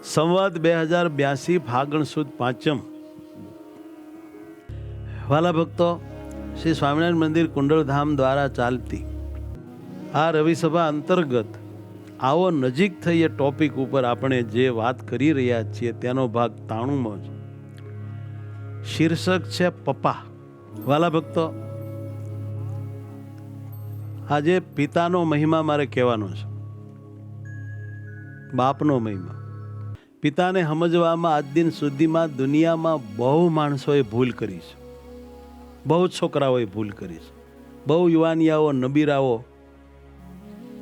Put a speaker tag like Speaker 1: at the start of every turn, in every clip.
Speaker 1: સંવત 2082 ફાગણ સુદ પાંચમ. વાલા ભક્તો, શ્રી સ્વામિનારાયણ મંદિર કુંડળધામ દ્વારા ચાલતી આ રવિસભા અંતર્ગત આવો નજીક થઈ એ ટોપિક ઉપર આપણે જે વાત કરી રહ્યા છીએ તેનો ભાગ 93 છે. શીર્ષક છે પપ્પા. વાલા ભક્તો, આજે પિતાનો મહિમા મારે કહેવાનો છે, બાપનો મહિમા. પિતાને સમજવામાં આજ દિન સુધીમાં દુનિયામાં બહુ માણસોએ ભૂલ કરી છે, બહુ છોકરાઓએ ભૂલ કરી છે, બહુ યુવાનિયાઓ નબીરાઓ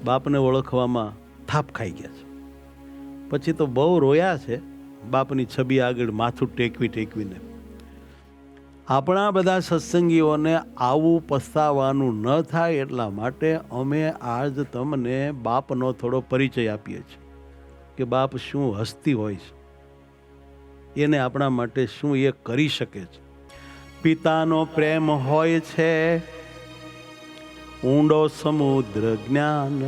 Speaker 1: બાપને ઓળખવામાં થાપ ખાઈ ગયા છે. પછી તો બહુ રોયા છે બાપની છબી આગળ માથું ટેકવીને. આપણા બધા સત્સંગીઓને આવું પસ્તાવાનું ન થાય એટલા માટે અમે આજ તમને બાપનો થોડો પરિચય આપીએ છીએ કે બાપ શું હસ્તી હોય છે, એને આપણા માટે શું એ કરી શકે છે. પિતાનો પ્રેમ હોય છે ઊંડો સમુદ્ર જ્ઞાન.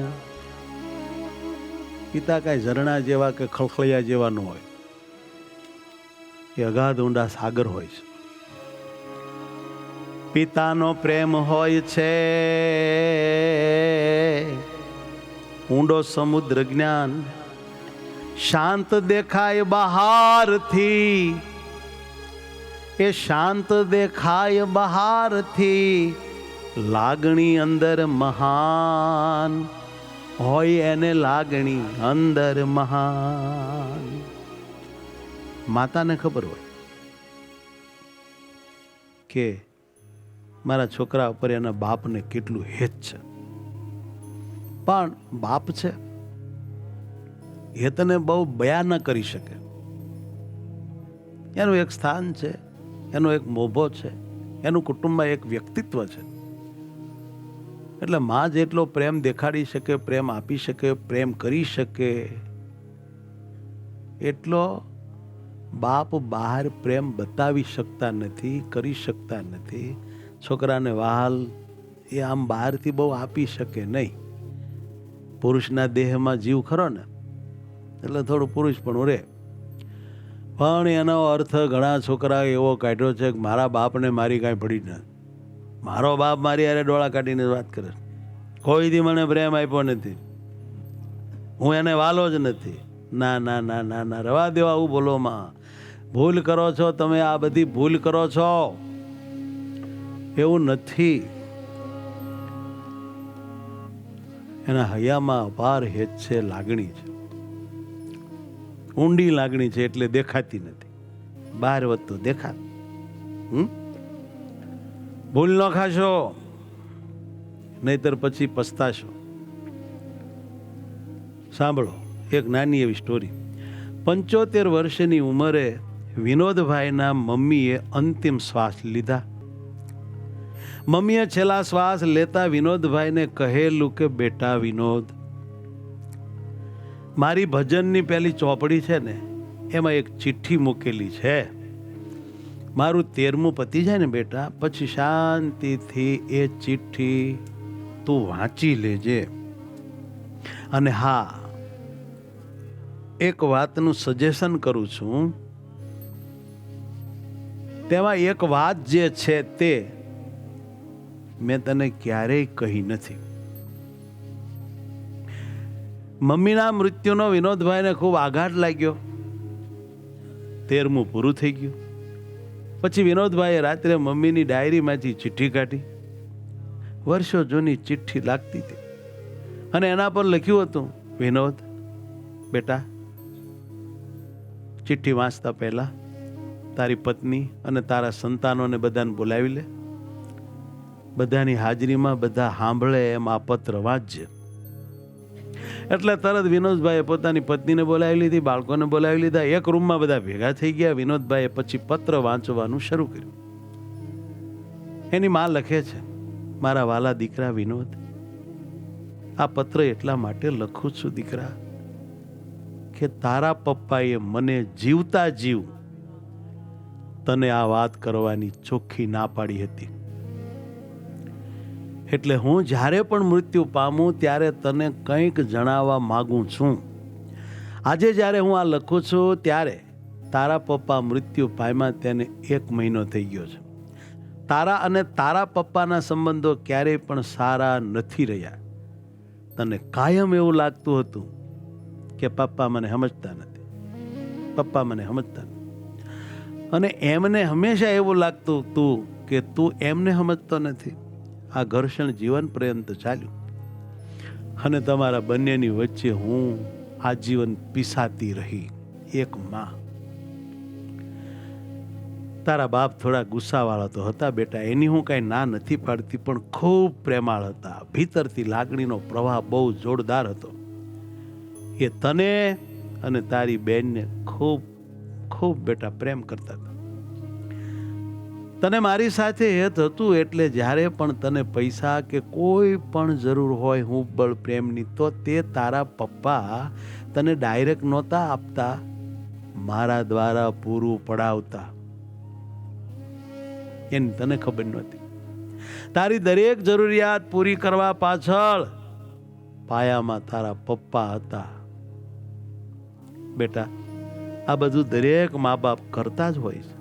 Speaker 1: પિતા કાંઈ ઝરણા જેવા કે ખળખળિયા જેવા ન હોય, એ અગાધ ઊંડા સાગર હોય છે. પિતાનો પ્રેમ હોય છે ઊંડો સમુદ્ર જ્ઞાન. શાંત દેખાય બહારથી, એ શાંત દેખાય બહારથી, લાગણી અંદર મહાન હોય, એને લાગણી અંદર મહાન. માતાને ખબર હોય કે મારા છોકરા ઉપર એના બાપને કેટલું હેત છે, પણ બાપ છે હેતને બહુ બયાન ન કરી શકે. એનું એક સ્થાન છે, એનો એક મોભો છે, એનું કુટુંબમાં એક વ્યક્તિત્વ છે. એટલે માં જેટલો પ્રેમ દેખાડી શકે, પ્રેમ આપી શકે, પ્રેમ કરી શકે, એટલો બાપ બહાર પ્રેમ બતાવી શકતા નથી, કરી શકતા નથી. છોકરાને વહાલ એ આમ બહારથી બહુ આપી શકે નહીં. પુરુષના દેહમાં જીવ ખરો ને, એટલે થોડું પુરુષ પણ રહે. પણ એનો અર્થ ઘણા છોકરા એવો કાઢ્યો છે કે મારા બાપને મારી કાંઈ પડી નથી, મારો બાપ મારી યારે ડોળા કાઢીને વાત કરે, કોઈથી મને પ્રેમ આપ્યો નથી, હું એને વાલો જ નથી. ના ના ના ના ના, રવા દેવા આવું બોલો માં. ભૂલ કરો છો તમે, આ બધી ભૂલ કરો છો. એવું નથી. એના હૈયામાં અપાર હેત છે, લાગણી છે, ઊંડી લાગણી છે, એટલે દેખાતી નથી. બહાર વધતો દેખાત. ભૂલ ન ખાશો, નહીતર પછી પસ્તાશો. સાંભળો એક નાની એવી સ્ટોરી. 75 વર્ષની ઉંમરે વિનોદભાઈના મમ્મીએ અંતિમ શ્વાસ લીધા. મમ્મીએ છેલ્લા શ્વાસ લેતા વિનોદભાઈને કહેલું કે બેટા વિનોદ, મારી ભજનની પેલી ચોપડી છે ને, એમાં એક ચિઠ્ઠી મૂકેલી છે. મારું 13મું પતી જાય ને બેટા, પછી શાંતિથી એ ચિઠ્ઠી તું વાંચી લેજે. અને હા, એક વાતનું સજેશન કરું છું. તેમાં એક વાત જે છે તે મેં તને ક્યારેય કહી નથી. મમ્મીના મૃત્યુનો વિનોદભાઈને ખૂબ આઘાત લાગ્યો. 13મું પૂરું થઈ ગયું. પછી વિનોદભાઈએ રાત્રે મમ્મીની ડાયરીમાંથી ચિઠ્ઠી કાઢી. વર્ષો જૂની ચિઠ્ઠી લાગતી હતી અને એના પર લખ્યું હતું, વિનોદ બેટા, ચિઠ્ઠી વાંચતા પહેલા તારી પત્ની અને તારા સંતાનોને બધાને બોલાવી લે. બધાની હાજરીમાં બધા સાંભળે એમ આ પત્ર વાંચજે. એટલે તરત વિનોદભાઈએ પોતાની પત્નીને બોલાવી લીધી, બાળકોને બોલાવી લીધા. એક રૂમમાં બધા ભેગા થઈ ગયા. વિનોદભાઈએ પછી પત્ર વાંચવાનું શરૂ કર્યું. એની માં લખે છે, મારા વાલા દીકરા વિનોદ, આ પત્ર એટલા માટે લખું છું દીકરા કે તારા પપ્પાએ મને જીવતા જીવ તને આ વાત કરવાની ચોખ્ખી ના પાડી હતી. એટલે હું જ્યારે પણ મૃત્યુ પામું ત્યારે તને કંઈક જણાવવા માગું છું. આજે જ્યારે હું આ લખું છું ત્યારે તારા પપ્પા મૃત્યુ પામ્યા તેને 1 મહિનો થઈ ગયો છે. તારા અને તારા પપ્પાના સંબંધો ક્યારેય પણ સારા નથી રહ્યા. તને કાયમ એવું લાગતું હતું કે પપ્પા મને સમજતા નથી, પપ્પા મને સમજતા નથી. અને એમને હંમેશા એવું લાગતું હતું કે તું એમને સમજતો નથી. આ ઘર્ષણ જીવન પર્યંત ચાલ્યું અને તમારા બંનેની વચ્ચે હું આજીવન પીસાતી રહી. એક માં. તારા બાપ થોડા ગુસ્સાવાળા તો હતા બેટા, એની હું કાંઈ ના નથી પાડતી, પણ ખૂબ પ્રેમાળ હતા. ભીતરથી લાગણીનો પ્રવાહ બહુ જોરદાર હતો. એ તને અને તારી બેનને ખૂબ ખૂબ બેટા પ્રેમ કરતા હતા. તને મારી સાથે હેત હતું એટલે જ્યારે પણ તને પૈસા કે કોઈ પણ જરૂર હોય હુંબળ પ્રેમની, તો તે તારા પપ્પા તને ડાયરેક્ટ નહોતા આપતા, મારા દ્વારા પૂરું પડાવતા. એની તને ખબર નહોતી. તારી દરેક જરૂરિયાત પૂરી કરવા પાછળ પાયામાં તારા પપ્પા હતા. બેટા, આ બધું દરેક મા બાપ કરતા જ હોય છે,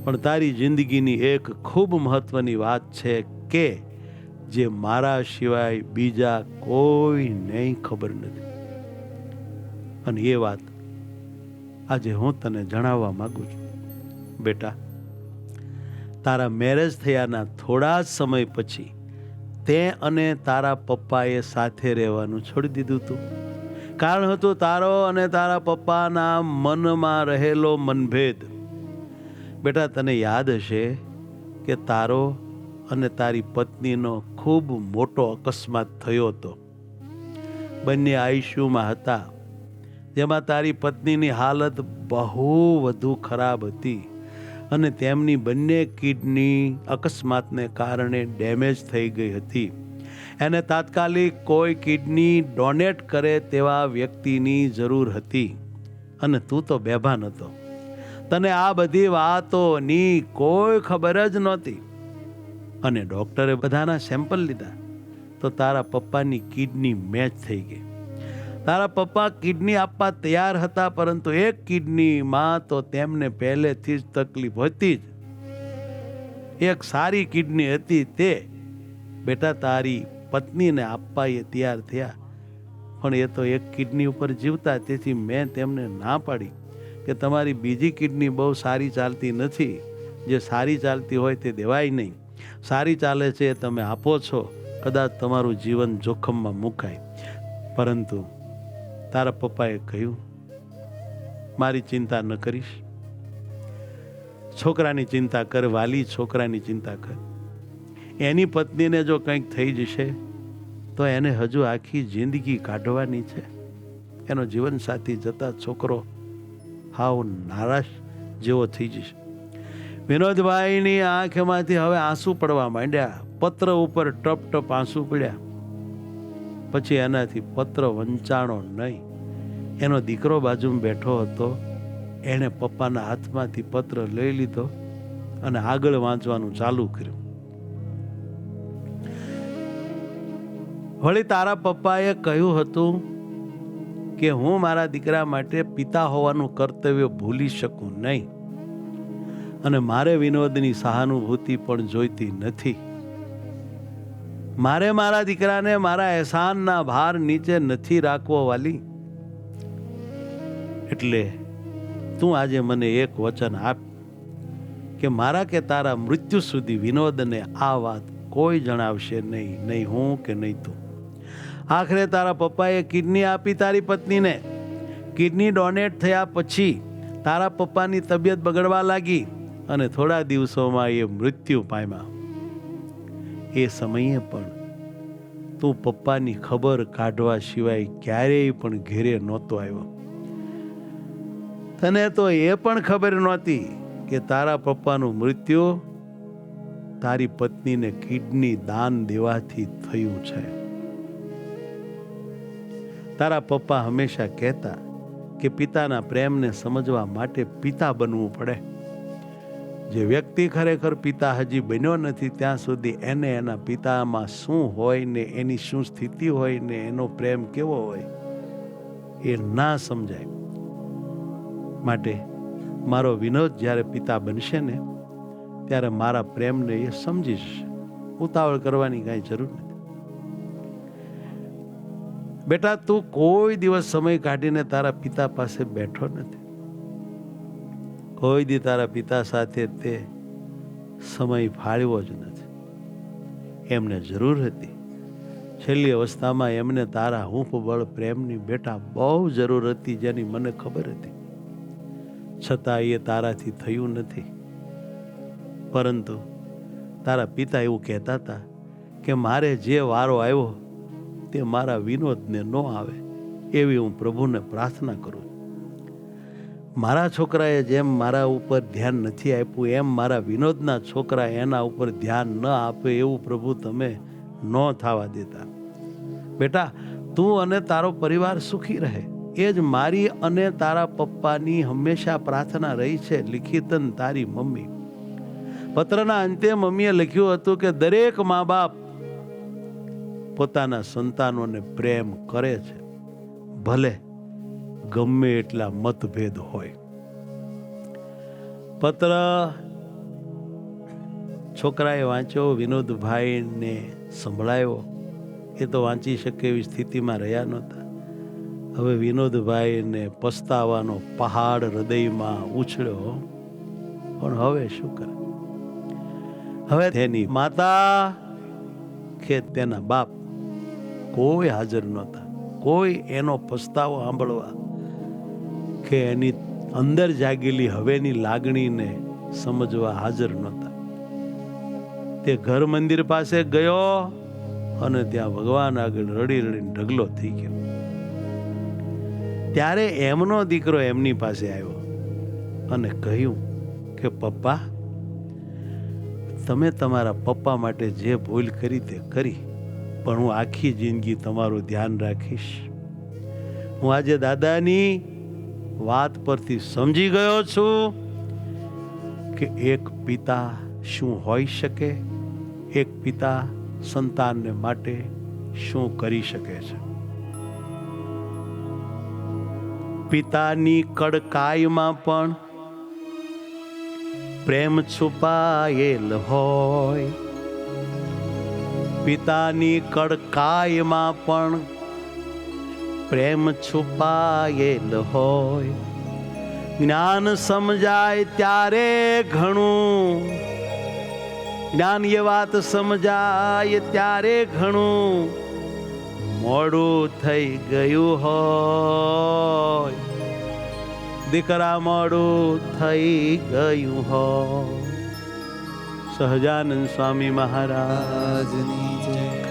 Speaker 1: પણ તારી જિંદગીની એક ખૂબ મહત્વની વાત છે કે જે મારા સિવાય બીજા કોઈને ખબર નથી. અને એ વાત આજે હું તને જણાવવા માંગુ છું. બેટા, તારા મેરેજ થયાના થોડા જ સમય પછી તે અને તારા પપ્પાએ સાથે રહેવાનું છોડી દીધું હતું. કારણ હતું તારો અને તારા પપ્પાના મનમાં રહેલો મનભેદ. બેટા, તને યાદ હશે કે તારો અને તારી પત્નીનો ખૂબ મોટો અકસ્માત થયો હતો. બંને આઈસીયુમાં હતા, જેમાં તારી પત્નીની હાલત બહુ વધુ ખરાબ હતી અને તેમની બંને કિડની અકસ્માતને કારણે ડેમેજ થઈ ગઈ હતી. એને તાત્કાલિક કોઈ કિડની ડોનેટ કરે તેવા વ્યક્તિની જરૂર હતી અને તું તો બેભાન હતો. તને આ બધી વાતોની કોઈ ખબર જ નહોતી. અને ડૉક્ટરે બધાના સેમ્પલ લીધા તો તારા પપ્પાની કિડની મેચ થઈ ગઈ. તારા પપ્પા કિડની આપવા તૈયાર હતા, પરંતુ એક કિડનીમાં તો તેમને પહેલેથી જ તકલીફ હતી જ. એક સારી કિડની હતી તે બેટા તારી પત્નીને આપવા એ તૈયાર થયા, પણ એ તો એક કિડની ઉપર જીવતા. તેથી મેં તેમને ના પાડી કે તમારી બીજી કિડની બહુ સારી ચાલતી નથી, જે સારી ચાલતી હોય તે દેવાય નહીં. સારી ચાલે છે એ તમે આપો છો, કદાચ તમારું જીવન જોખમમાં મુકાય. પરંતુ તારા પપ્પાએ કહ્યું, મારી ચિંતા ન કરીશ, છોકરાની ચિંતા કર વાલી, છોકરાની ચિંતા કર. એની પત્નીને જો કંઈક થઈ જશે તો એને હજુ આખી જિંદગી કાઢવાની છે. એનો જીવનસાથી જતા છોકરો હાવ નારાશ જેવો થઈ જશે. વિનોદભાઈની આંખમાંથી હવે આંસુ પડવા માંડ્યા. પત્ર ઉપર ટપ ટપ આંસુ પડ્યા. પછી એનાથી પત્ર વંચાણો નહીં. એનો દીકરો બાજુમાં બેઠો હતો, એણે પપ્પાના હાથમાંથી પત્ર લઈ લીધો અને આગળ વાંચવાનું ચાલુ કર્યું. વળી તારા પપ્પાએ કહ્યું હતું કે હું મારા દીકરા માટે પિતા હોવાનું કર્તવ્ય ભૂલી શકું નહીં અને મારે વિનોદની સહાનુભૂતિ પણ જોઈતી નથી. મારે મારા દીકરાને મારા એહસાનના ભાર નીચે નથી રાખવો વાલી. એટલે તું આજે મને એક વચન આપ કે મારા કે તારા મૃત્યુ સુધી વિનોદને આ વાત કોઈ જણાવશે નહીં, નહીં હું કે નહીં તું. આખરે તારા પપ્પાએ કિડની આપી તારી પત્નીને. કિડની ડોનેટ થયા પછી તારા પપ્પાની તબિયત બગડવા લાગી અને થોડા દિવસોમાં એ મૃત્યુ પામ્યા. એ સમયે પણ તું પપ્પાની ખબર કાઢવા સિવાય ક્યારેય પણ ઘેરે નહોતો આવ્યો. તને તો એ પણ ખબર નહોતી કે તારા પપ્પાનું મૃત્યુ તારી પત્નીને કિડની દાન દેવાથી થયું છે. તારા પપ્પા હંમેશા કહેતા કે પિતાના પ્રેમને સમજવા માટે પિતા બનવું પડે. જે વ્યક્તિ ખરેખર પિતા હજી બન્યો નથી ત્યાં સુધી એને એના પિતામાં શું હોય ને એની શું સ્થિતિ હોય ને એનો પ્રેમ કેવો હોય એ ના સમજાય. માટે મારો વિનોદ જ્યારે પિતા બનશે ને ત્યારે મારા પ્રેમને એ સમજી જશે. ઉતાવળ કરવાની કાંઈ જરૂર નથી. બેટા, તું કોઈ દિવસ સમય કાઢીને તારા પિતા પાસે બેઠો નથી. કોઈ દી તારા પિતા સાથે તે સમય ફાળવ્યો જ નથી. એમને જરૂર હતી. છેલ્લી અવસ્થામાં એમને તારા હૂંફ બળ પ્રેમની બેટા બહુ જરૂર હતી, જેની મને ખબર હતી. છતાં એ તારાથી થયું નથી. પરંતુ તારા પિતા એવું કહેતા હતા કે મારે જે વારો આવ્યો તે મારા વિનોદને ન આવે, એવી હું પ્રભુને પ્રાર્થના કરું. મારા છોકરાએ જેમ મારા ઉપર ધ્યાન નથી આપ્યું, એમ મારા વિનોદના છોકરા એના ઉપર ધ્યાન ન આપે એવું પ્રભુ તમે ન થવા દેતા. બેટા, તું અને તારો પરિવાર સુખી રહે, એ જ મારી અને તારા પપ્પાની હંમેશા પ્રાર્થના રહી છે. લિખિતન તારી મમ્મી. પત્રના અંતે મમ્મીએ લખ્યું હતું કે દરેક મા બાપ પોતાના સંતાનોને પ્રેમ કરે છે, ભલે ગમે એટલા મતભેદ હોય. પત્ર છોકરાએ વાંચ્યો, વિનોદભાઈને સંભળાયો. એ તો વાંચી શકે એવી સ્થિતિમાં રહ્યા નહોતા. હવે વિનોદભાઈને પસ્તાવાનો પહાડ હૃદયમાં ઉછળ્યો. પણ હવે શું કરે? હવે તેની માતા કે તેના બાપ કોઈ હાજર નહોતા. કોઈ એનો પસ્તાવો સાંભળવા કે એની અંદર જાગેલી હવેની લાગણીને સમજવા હાજર નહોતા. તે ઘર મંદિર પાસે ગયો અને ત્યાં ભગવાન આગળ રડી રડીને ઢગલો થઈ ગયો. ત્યારે એમનો દીકરો એમની પાસે આવ્યો અને કહ્યું કે પપ્પા, તમે તમારા પપ્પા માટે જે ભૂલ કરી તે કરી, પણ હું આખી જિંદગી તમારું ધ્યાન રાખીશ. હું આજે દાદાની વાત પરથી સમજી ગયો છું કે એક પિતા શું હોઈ શકે, એક પિતા સંતાનને માટે શું કરી શકે છે. પિતાની કડકાઈમાં પણ પ્રેમ છુપાયેલ હોય. પિતાની કડકાઈમાં પણ પ્રેમ છુપાયેલ હોય. જ્ઞાન સમજાય ત્યારે ઘણું, જ્ઞાન એ વાત સમજાય ત્યારે ઘણું મોડું થઈ ગયું હોય. દીકરા, મોડું થઈ ગયું હોય. સહજાનંદ સ્વામી મહારાજની જય.